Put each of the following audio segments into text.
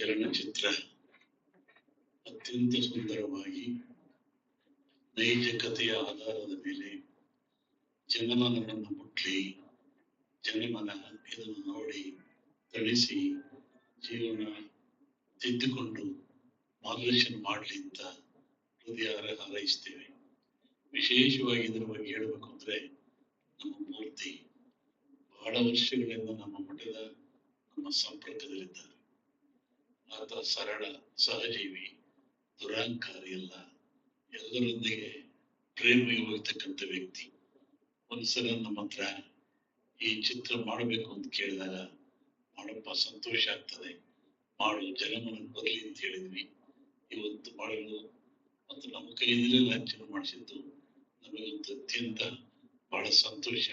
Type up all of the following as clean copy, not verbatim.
ಚಲನಚಿತ್ರ ಅತ್ಯಂತ ಸುಂದರವಾಗಿ ನೈಜ ಕಥೆಯ ಆಧಾರದ ಮೇಲೆ ಜನಮನವನ್ನು ಮುಟ್ಲಿ, ಜನಮನ ಇದನ್ನು ನೋಡಿ ತಳಿಸಿ ಜೀವನ ತಿದ್ದುಕೊಂಡು ಮಾರ್ಗದರ್ಶನ ಮಾಡಲಿ ಅಂತ ಹೃದಯ ಹಾರೈಸ್ತೇವೆ. ವಿಶೇಷವಾಗಿ ಇದರ ಬಗ್ಗೆ ಹೇಳಬೇಕು ಅಂದ್ರೆ ನಮ್ಮ ಮೂರ್ತಿ ಬಹಳ ವರ್ಷಗಳಿಂದ ನಮ್ಮ ಮಠದ ನಮ್ಮ ಸಂಪರ್ಕದಲ್ಲಿದ್ದಾರೆ. ಆತ ಸರಳ, ಸಹಜೀವಿ, ದುರಾಂಕಾರಿ ಅಲ್ಲ, ಎಲ್ಲರೊಂದಿಗೆ ಪ್ರೇಮಿಗೆ ಹೋಗ್ತಕ್ಕಂಥ ವ್ಯಕ್ತಿ. ಒಂದ್ಸಲ ನಮ್ಮ ಹತ್ರ ಈ ಚಿತ್ರ ಮಾಡಬೇಕು ಅಂತ ಕೇಳಿದಾಗ ಮಾಡಪ್ಪ ಸಂತೋಷ ಆಗ್ತದೆ, ಮಾಡು, ಜನಮನಕ್ಕೆ ಬರ್ಲಿ ಅಂತ ಹೇಳಿದ್ವಿ. ಇವತ್ತು ಮಾಡಲು ಮತ್ತು ನಮ್ಮ ಕೈಯಲ್ಲೇ ಲಾಂಛನ ಮಾಡಿಸಿದ್ದು ನಮಗಂತೂ ಅತ್ಯಂತ ಬಹಳ ಸಂತೋಷ.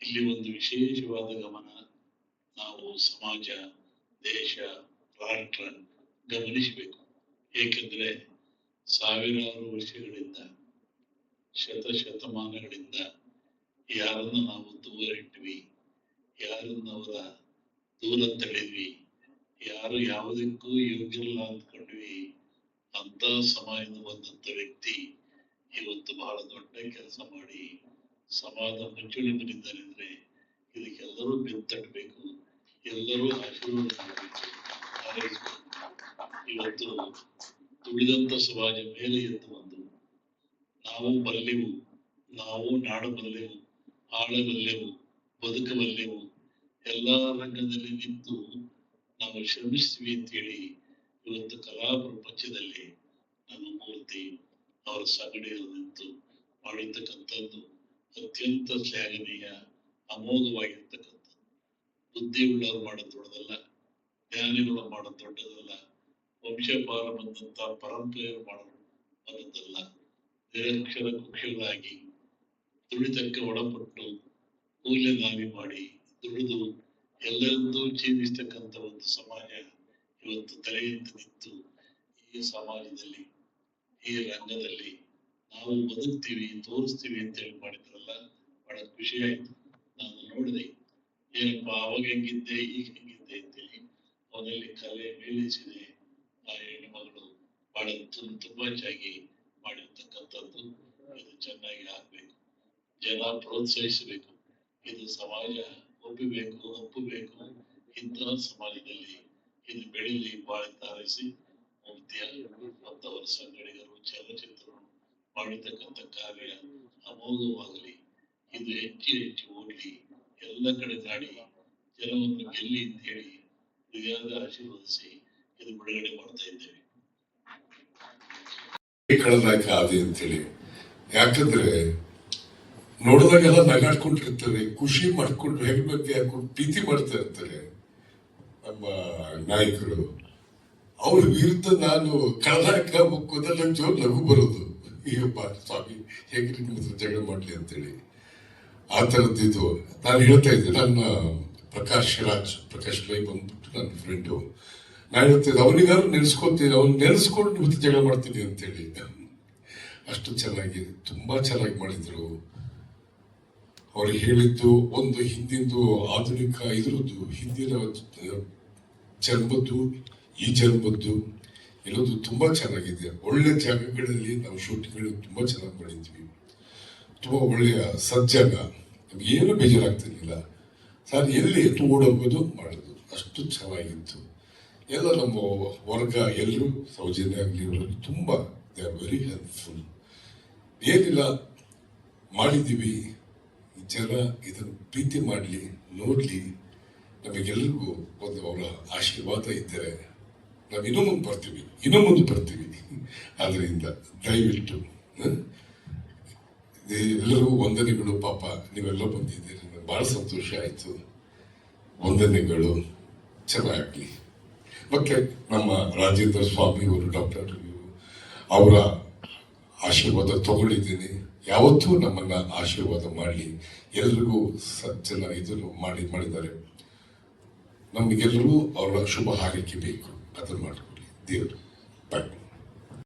ಇಲ್ಲಿ ಒಂದು ವಿಶೇಷವಾದ ಗಮನ ನಾವು ಸಮಾಜ, ದೇಶ, ರಾಷ್ಟ್ರ ಗಮನಿಸಬೇಕು. ಏಕೆಂದ್ರೆ ಸಾವಿರಾರು ವರ್ಷಗಳಿಂದ, ಶತಮಾನಗಳಿಂದ ಯಾರನ್ನ ನಾವು ದೂರ ಇಟ್ವಿ, ಯಾರನ್ನ ಅವರ ದೂರ ತಡೆದ್ವಿ, ಯಾರು ಯಾವುದಕ್ಕೂ ಯೋಗ್ಯಲ್ಲ ಅಂದ್ಕೊಂಡ್ವಿ, ಅಂತ ಸಮಾಜದ ಬಂದಂತ ವ್ಯಕ್ತಿ ಇವತ್ತು ಬಹಳ ದೊಡ್ಡ ಕೆಲಸ ಮಾಡಿ ಸಮಾಜ ಮುಂಚೂಣಿಯಲ್ಲಿದ್ದಾರೆ. ಅಂದ್ರೆ ಇದಕ್ಕೆಲ್ಲರೂ ಬೆಂತಟ್ಟಬೇಕು, ಎಲ್ಲರೂ ಆಶೀರ್ವಾದ ಮಾಡಬೇಕು, ಹಾರೈಸಬೇಕು. ಇವತ್ತು ತುಳಿದಂತ ಸಮಾಜ ಮೇಲೆ ಎದ್ದು ಬಂದು ನಾವು ಬರಲೆವು, ನಾವು ನಾಡಬಲ್ಲೆವು, ಆಳಬಲ್ಲೆವು, ಬದುಕಬಲ್ಲೆವು, ಎಲ್ಲಾ ರಂಗದಲ್ಲಿ ನಿಂತು ನಾವು ಶ್ರಮಿಸ್ತೀವಿ ಅಂತೇಳಿ ಇವತ್ತು ಕಲಾ ಪ್ರಪಂಚದಲ್ಲಿ ನಮ್ಮ ಮೂರ್ತಿ ಅವರ ಸಂಗಡಿಯಲ್ಲಿ ನಿಂತು ಮಾಡಿರ್ತಕ್ಕಂಥದ್ದು ಅತ್ಯಂತ ಶ್ಲಾಘನೀಯ, ಅಮೋಘವಾಗಿರ್ತಕ್ಕಂಥ. ಬುದ್ಧಿ ಉಳ್ಳವರು ಮಾಡೋದು ದೊಡ್ಡದಲ್ಲ, ಜ್ಞಾನಿಗಳು ಮಾಡೋದು ದೊಡ್ಡದಲ್ಲ, ವಂಶಪಾಲ ಬಂದಂತ ಪರಂಪರೆಯರು ಮಾಡೋದಲ್ಲ. ನಿರಕ್ಷರ ಕುಕ್ಷಗಳಾಗಿ ದುಡಿತಕ್ಕೆ ಒಳಪಟ್ಟು ಕೂಲಿನಾವಿ ಮಾಡಿ ದುಡಿದು ಎಲ್ಲರನ್ನೂ ಜೀವಿಸ್ತಕ್ಕಂಥ ಒಂದು ಸಮಾಜ ಇವತ್ತು ತಲೆಯಿಂದ ನಿಂತು ಈ ಸಮಾಜದಲ್ಲಿ, ಈ ರಂಗದಲ್ಲಿ ನಾವು ಬದುಕ್ತೀವಿ, ತೋರಿಸ್ತೀವಿ ಅಂತೇಳಿ ಮಾಡಿದ್ರಲ್ಲ, ಬಹಳ ಖುಷಿ ಆಯ್ತು. ನಾನು ನೋಡಿದೆ, ಏನಪ್ಪ ಅವಾಗ ಹೆಂಗಿದ್ದೆ, ಈಗ ಹೆಂಗಿದ್ದೆ ಅಂತೇಳಿ ಅವನಲ್ಲಿ ಕಲೆ ಮೇಲಿಸಿದೆ. ಆ ಹೆಣ್ಣುಮಗಳು ಬಹಳ ತುಂಬಾ ಚೆನ್ನಾಗಿ ಮಾಡಿರ್ತಕ್ಕಂಥದ್ದು. ಇದು ಚೆನ್ನಾಗಿ ಆಗ್ಬೇಕು, ಜನ ಪ್ರೋತ್ಸಾಹಿಸಬೇಕು, ಇದು ಸಮಾಜ ಒಪ್ಪಬೇಕು. ಇಂತಹ ಸಮಾಜದಲ್ಲಿ ಇದು ಬೆಳೀಲಿ, ಬಾಳ ತಾರಿಸಿ ಮುಕ್ತಿಯ ಮತ್ತವರ ಸಂಗಡಿಗರು, ಚಲನಚಿತ್ರರು ಮಾಡಿರ್ತಕ್ಕಂಥ ಕಾರ್ಯ ಅಮೋಘವಾಗಲಿ, ಇದು ಹೆಚ್ಚು ಓಡಲಿ, ಎಲ್ಲ ಕಡೆ ದಾಡಿ ಜನವನ್ನು ಗೆಲ್ಲಿ ಅಂತ ಹೇಳಿ ಹೃದಯದ ಆಶೀರ್ವದಿಸಿ ಇದು ಬಿಡುಗಡೆ ಮಾಡ್ತಾ ಇದ್ದೇವೆ. ಕಳೆದಾಕ ಆದಿ ಅಂತೇಳಿ, ಯಾಕಂದ್ರೆ ನೋಡಿದಾಗೆಲ್ಲ ನಗಾಡ್ಕೊಂಡಿರ್ತಾರೆ, ಖುಷಿ ಮಾಡ್ಕೊಂಡು ಹೆಗ್ ಬಗ್ಗೆ ಹಾಕೊಂಡು ಪ್ರೀತಿ ಮಾಡ್ತಾ ಇರ್ತಾರೆ ನಮ್ಮ ನಾಯಕರು. ಅವ್ರ ವಿರುದ್ಧ ನಾನು ಕಳೆದಾಕ ಮುಕ್ಕೋದೆಲ್ಲ ಜೋರ್ ಲಘು ಬರೋದು, ಈಗಪ್ಪ ಸ್ವಾಮಿ ಹೇಗೆ ನಿಮ್ಮ ಜಗಳ ಮಾಡ್ಲಿ ಅಂತೇಳಿ ಆ ಥರದ್ದು ನಾನು ಹೇಳ್ತಾ ಇದ್ದೆ. ನನ್ನ ಪ್ರಕಾಶ್ ರೈ ಬಂದ್ಬಿಟ್ಟು ನನ್ನ ಫ್ರೆಂಡು, ನಾನು ಹೇಳ್ತಿದ್ದೆ ಅವನಿಗಾದ್ರು ನೆನೆಸ್ಕೊತೀನಿ, ಅವ್ನು ನೆನೆಸ್ಕೊಂಡು ಮತ್ತೆ ಜಗಳ ಮಾಡ್ತೀನಿ ಅಂತೇಳಿ. ಅಷ್ಟು ಚೆನ್ನಾಗಿ, ತುಂಬಾ ಚೆನ್ನಾಗಿ ಮಾಡಿದ್ರು. ಅವ್ರು ಹೇಳಿದ್ದು ಒಂದು ಹಿಂದಿಂದು ಆಧುನಿಕ ಇದ್ರದ್ದು, ಹಿಂದಿನ ಜನ್ಮದ್ದು ಈ ಜನ್ಮದ್ದು ಇರೋದು ತುಂಬಾ ಚೆನ್ನಾಗಿದೆ. ಒಳ್ಳೆ ಜಾಗಗಳಲ್ಲಿ ನಾವು ಶೂಟಿಂಗ್ಗಳು ತುಂಬಾ ಚೆನ್ನಾಗಿ ಮಾಡಿದ್ವಿ. ತುಂಬಾ ಒಳ್ಳೆಯ ಸಜ್ಜಾಗ, ನಮ್ಗೆ ಏನು ಬೇಜಾರಾಗ್ತಿರ್ಲಿಲ್ಲ. ಸರ್ ಎಲ್ಲಿ ಎತ್ತು ಓಡೋಗೋದು ಮಾಡೋದು, ಅಷ್ಟು ಚೆನ್ನಾಗಿತ್ತು. ಎಲ್ಲ ನಮ್ಮ ವರ್ಗ ಎಲ್ಲರೂ ಸೌಜನ್ಯ ಆಗಲಿ ತುಂಬಾ ದೇ ಆರ್ ವೆರಿ ಹೆಲ್ಪ್ಫುಲ್. ಏನಿಲ್ಲ ಮಾಡಿದ್ದೀವಿ, ಜನ ಇದನ್ನು ಪ್ರೀತಿ ಮಾಡಲಿ, ನೋಡ್ಲಿ, ನಮಗೆಲ್ಲರಿಗೂ ಒಂದು ಅವರ ಆಶೀರ್ವಾದ ಇದ್ದರೆ ನಾವು ಇನ್ನೂ ಮುಂದೆ ಬರ್ತೀವಿ. ಆದ್ರಿಂದ ದಯವಿಟ್ಟು ಎಲ್ಲರಿಗೂ ವಂದನೆಗಳು. ಪಾಪ ನೀವೆಲ್ಲ ಬಂದಿದ್ದೀರಿ, ನನಗೆ ಬಹಳ ಸಂತೋಷ ಆಯಿತು. ವಂದನೆಗಳು, ಚೆನ್ನಾಗಲಿ. ಮತ್ತೆ ನಮ್ಮ ರಾಜೇಂದ್ರ ಸ್ವಾಮಿ ಅವರು, ಡಾಕ್ಟರ್ ಅವರ ಆಶೀರ್ವಾದ ತಗೊಂಡಿದ್ದೀನಿ. ಯಾವತ್ತೂ ನಮ್ಮನ್ನ ಆಶೀರ್ವಾದ ಮಾಡಲಿ. ಎಲ್ರಿಗೂ ಜನ ಇದನ್ನು ಮಾಡಿದ್ದಾರೆ. ನಮಗೆಲ್ಲರೂ ಅವರ ಶುಭ ಹಾರೈಕೆ ಬೇಕು, ಅದನ್ನು ಮಾಡಿಕೊಡಿ ದೇವರು. ಬಾಯ್.